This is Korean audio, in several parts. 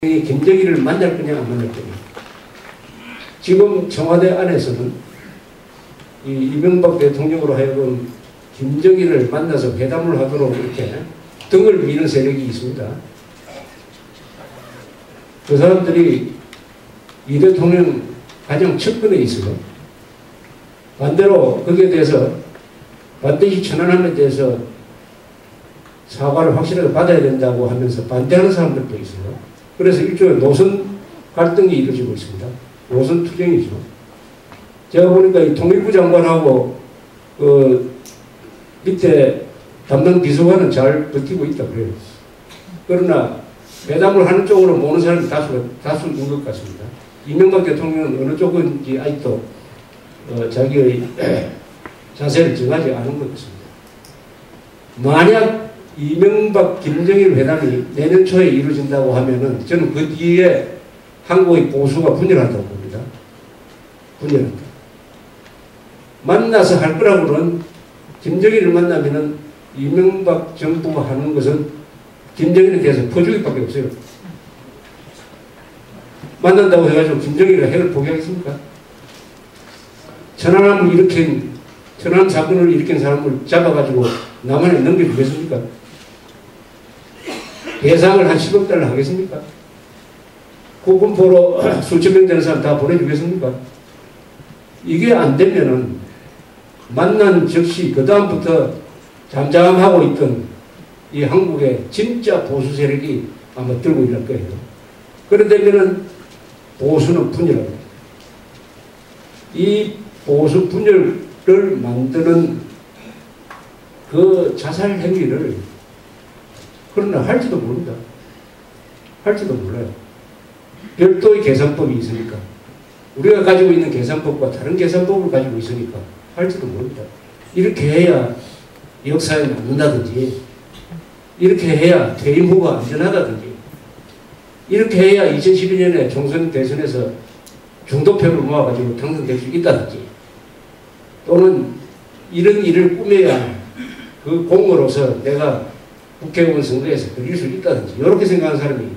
김정일을 만날 거냐 안 만날 거냐. 지금 청와대 안에서는 이 이명박 대통령으로 하여금 김정일을 만나서 회담을 하도록 이렇게 등을 미는 세력이 있습니다. 그 사람들이 이 대통령 가장 측근에 있어요. 반대로 거기에 대해서 반드시 천안함에 대해서 사과를 확실하게 받아야 된다고 하면서 반대하는 사람들도 있어요. 그래서 일종의 노선 갈등이 이루어지고 있습니다. 노선 투쟁이죠. 제가 보니까 이 통일부 장관하고 밑에 담당 비서관은 잘 버티고 있다 그래요. 그러나 회담을 하는 쪽으로 모는 사람이 다수인 것 같습니다. 이명박 대통령은 어느 쪽인지 아직도 자기의 자세를 정하지 않은 것 같습니다. 만약 이명박 김정일 회담이 내년 초에 이루어진다고 하면은 저는 그 뒤에 한국의 보수가 분열한다고 봅니다. 분열한다. 만나서 할 거라고는 김정일을 만나면은 이명박 정부가 하는 것은 김정일에 대해서 퍼주기밖에 없어요. 만난다고 해가지고 김정일의 핵을 포기하겠습니까? 천안함을 일으킨, 천안함 사건을 일으킨 사람을 잡아가지고 남한에 넘겨주겠습니까? 배상을 한 10억 달러 하겠습니까? 구금포로 수천 명 되는 사람 다 보내주겠습니까? 이게 안 되면은 만난 즉시 그 다음부터 잠잠하고 있던 이 한국의 진짜 보수 세력이 아마 들고 일어날 거예요. 그러다면은 보수는 분열합니다. 이 보수 분열을 만드는 그 자살 행위를 그러나 할지도 모릅니다. 할지도 몰라요. 별도의 계산법이 있으니까. 우리가 가지고 있는 계산법과 다른 계산법을 가지고 있으니까 할지도 모릅니다. 이렇게 해야 역사에 남는다든지, 이렇게 해야 퇴임 후가 안전하다든지, 이렇게 해야 2012년에 총선 대선에서 중도표를 모아가지고 당선될 수 있다든지, 또는 이런 일을 꾸며야 그 공으로서 내가 국회의원 선거에서 그릴 수 있다든지, 이렇게 생각하는 사람이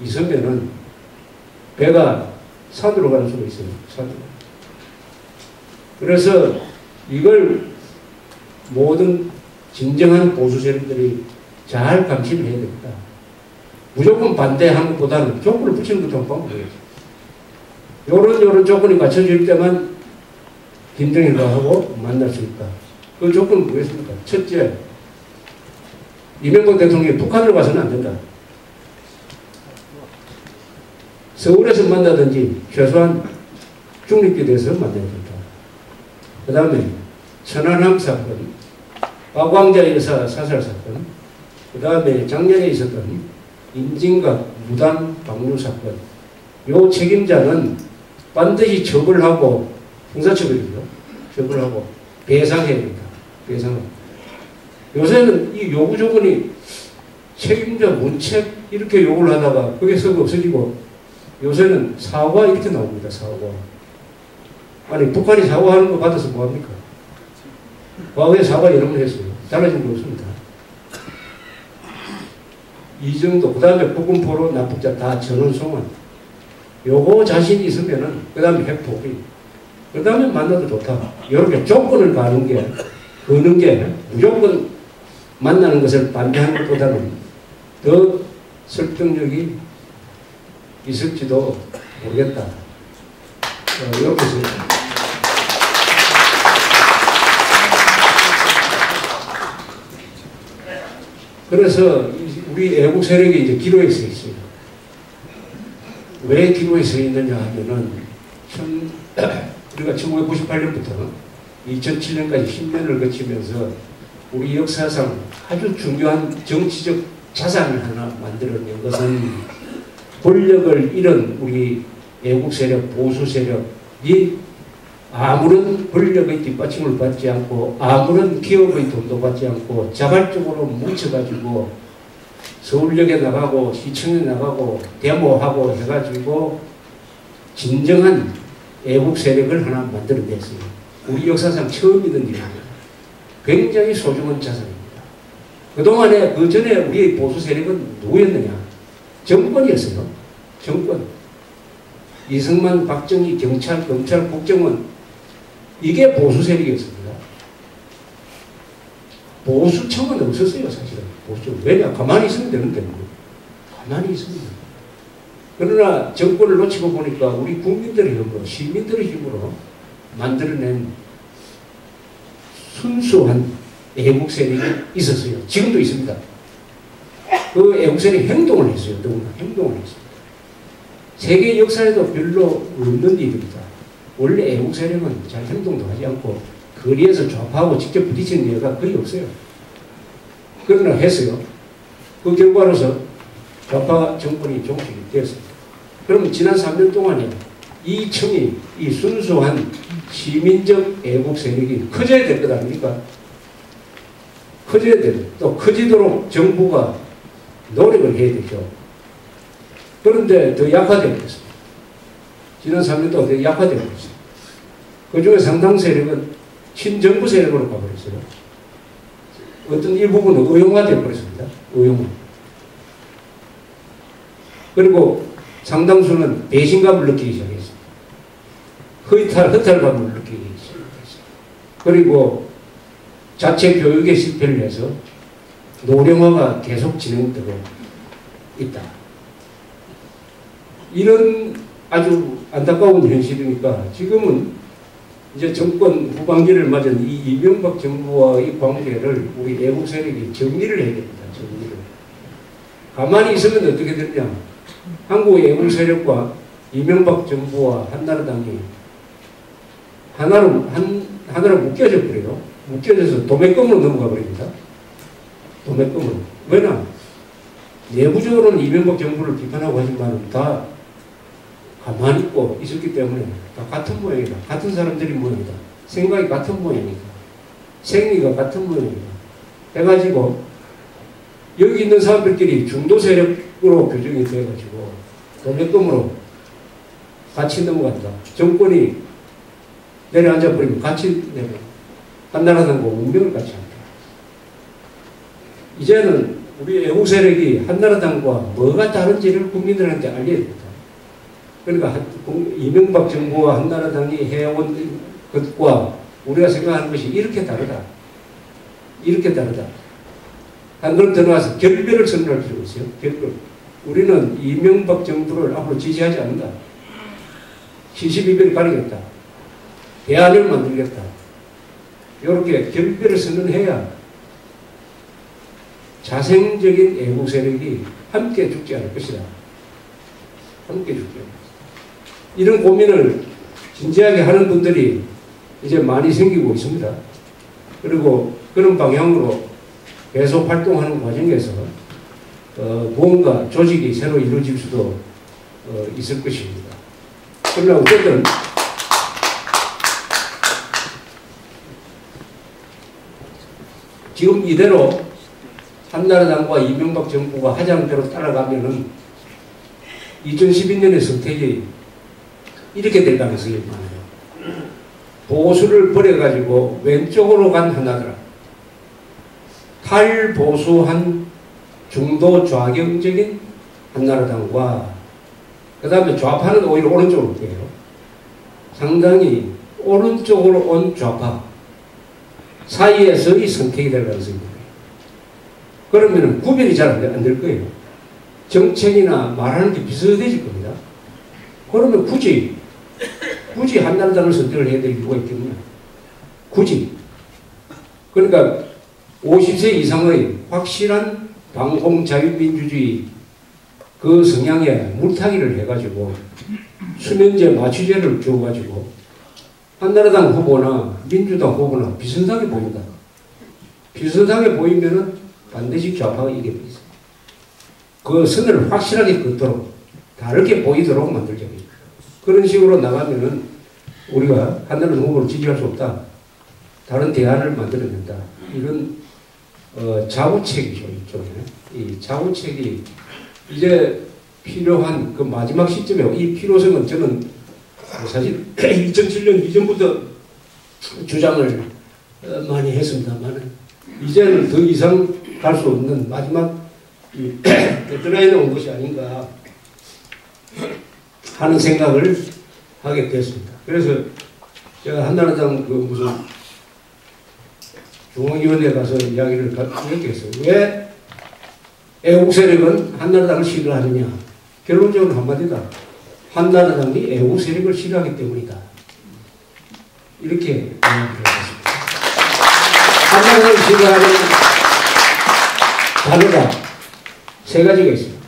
있으면은 배가 산으로 가는 수가 있어요. 산으로. 그래서 이걸 모든 진정한 보수 세력들이 잘 감시를 해야 됩니다. 무조건 반대하는 것보다는 조건을 붙이는 것도 한 방법이에요. 요런 조건이 갖춰질 때만 김정일과 하고 만날 수 있다. 그 조건은 뭐겠습니까? 첫째, 이명박 대통령이 북한으로 가서는 안 된다. 서울에서 만나든지 최소한 중립기대에서 만나야 된다. 그 다음에 천안함 사건, 박광자 여사 사살 사건, 그 다음에 작년에 있었던 임진각 무단 방류 사건, 요 책임자는 반드시 처벌하고, 형사처벌이죠. 처벌하고 배상해야 된다. 배상하고. 요새는 이 요구 조건이 책임자 문책 이렇게 요구를 하다가 그게 썩 없어지고 요새는 사과 이렇게 나옵니다. 사과. 아니 북한이 사과하는 거 받아서 뭐합니까? 과거에 사과 여러 번 했어요. 달라진 거 없습니다. 이 정도. 그 다음에 구금포로 납북자 다 전원 송환. 요거 자신이 있으면은 그 다음에 핵포기. 그 다음에 만나도 좋다. 이렇게 조건을 거는 게 무조건 만나는 것을 반대하는 것보다는 더 설득력이 있을지도 모르겠다. 이렇게 생각합니다. 그래서 우리 애국 세력이 이제 기로에 서 있습니다. 왜 기로에 서 있느냐 하면은 우리가 1998년부터 2007년까지 10년을 거치면서 우리 역사상 아주 중요한 정치적 자산을 하나 만들어낸 것은 권력을 잃은 우리 애국 세력, 보수 세력이 아무런 권력의 뒷받침을 받지 않고 아무런 기업의 돈도 받지 않고 자발적으로 뭉쳐가지고 서울역에 나가고 시청에 나가고 데모하고 해가지고 진정한 애국 세력을 하나 만들어냈어요. 우리 역사상 처음이던 일입니다. 굉장히 소중한 자산입니다. 그동안에 그 전에 우리의 보수 세력은 누구였느냐? 정권이었어요. 정권, 이승만, 박정희, 경찰, 검찰, 국정원, 이게 보수 세력이었습니다. 보수청은 없었어요, 사실은. 보수. 왜냐? 가만히 있으면 되는데, 가만히 있으면 돼요. 그러나 정권을 놓치고 보니까 우리 국민들의 힘으로, 시민들의 힘으로 만들어낸 순수한 애국 세력이 있었어요. 지금도 있습니다. 그 애국 세력이 행동을 했어요. 너무나 행동을 했습니다. 세계 역사에도 별로 없는 일입니다. 원래 애국 세력은 잘 행동도 하지 않고 거리에서 좌파하고 직접 부딪히는 예가 거의 없어요. 그러나 했어요. 그 결과로서 좌파 정권이 종식이 되었습니다. 그러면 지난 3년 동안에 이 층이, 이 순수한 시민적 애국 세력이 커져야 될 것 아닙니까? 커져야 돼요. 또 커지도록 정부가 노력을 해야 되죠. 그런데 더 약화되고 있습니다. 지난 3년 동안 더 약화되고 있습니다. 그 중에 상당 세력은 친정부 세력으로 가버렸어요. 어떤 일부분은 의용화되어 버렸습니다. 의용화. 그리고 상당수는 배신감을 느끼기 시작했습니다. 허탈감을 느끼기 시작했습니다. 그리고 자체 교육에 실패를 해서 노령화가 계속 진행되고 있다. 이런 아주 안타까운 현실이니까 지금은 이제 정권 후반기를 맞은 이 이명박 정부와의 관계를 우리 애국 세력이 정리를 해야 됩니다. 정리를. 가만히 있으면 어떻게 되냐. 한국의 애국 세력과 이명박 정부와 한나라당이 하나로 묶여져 버려요. 묶여져서 도매금으로 넘어가 버립니다. 도매금으로. 왜냐? 내부적으로는 이명박 정부를 비판하고 하지만 다 가만히 있고 있었기 때문에 다 같은 모양이다. 같은 사람들이 모양이다. 생각이 같은 모양이다. 생리가 같은 모양이다. 해가지고 여기 있는 사람들끼리 중도 세력으로 규정이 돼가지고 도매금으로 같이 넘어간다. 정권이 내려앉아버리면 같이 내려. 한나라당과 운명을 같이 한다. 이제는 우리 애국 세력이 한나라당과 뭐가 다른지를 국민들한테 알려야 됩니다. 그러니까 이명박 정부와 한나라당이 해온 것과 우리가 생각하는 것이 이렇게 다르다. 이렇게 다르다. 한 걸음 더 나가서 결별을 선언할 필요가 있어요. 결별. 우리는 이명박 정부를 앞으로 지지하지 않는다. 72배를 가리겠다. 대안을 만들겠다. 이렇게 결별을 선언해야 자생적인 애국 세력이 함께 죽지 않을 것이다. 함께 죽지 않을 것이다. 이런 고민을 진지하게 하는 분들이 이제 많이 생기고 있습니다. 그리고 그런 방향으로 계속 활동하는 과정에서 무언가 조직이 새로 이루어질 수도 있을 것입니다. 그러나 어쨌든 지금 이대로 한나라당과 이명박 정부가 하자는 대로 따라가면은 2012년의 선택이 이렇게 될 가능성이 많아요. 보수를 버려가지고 왼쪽으로 간 한나라당, 탈보수한 중도 좌경적인 한나라당과 그 다음에 좌파는 오히려 오른쪽으로 가요. 상당히 오른쪽으로 온 좌파 사이에서의 선택이 될 가능성이 있어요. 그러면 구별이 잘 안 될 거예요. 정책이나 말하는 게 비슷해질 겁니다. 그러면 굳이 한나라당을 선택을 해야 될 이유가 있겠냐. 굳이. 그러니까 50세 이상의 확실한 방공자유민주주의 그 성향에 물타기를 해가지고 수면제 마취제를 줘가지고 한나라당 후보나 민주당 후보나 비슷하게 보인다. 비슷하게 보이면은 반드시 좌파가 이기고 있어요. 그 선을 확실하게 긋도록 다르게 보이도록 만들자. 그런 식으로 나가면은 우리가 한나라당 후보를 지지할 수 없다. 다른 대안을 만들어낸다. 이런 자구책이죠. 일종의. 이 자구책이 이제 필요한 그 마지막 시점에 이 필요성은 저는 사실 2007년 이전부터 주장을 많이 했습니다만 이제는 더 이상 갈 수 없는 마지막 데드라인에 온 것이 아닌가 하는 생각을 하게 됐습니다. 그래서 제가 한나라당 그 무슨 중앙위원회 가서 이야기를 이렇게 했어요. 왜 애국 세력은 한나라당을 싫어하느냐? 결론적으로 한마디다. 한나라당이 애국 세력을 싫어하기 때문이다. 이렇게 이야기를 했습니다. 한나라당을 싫어하는 단어가 세 가지가 있습니다.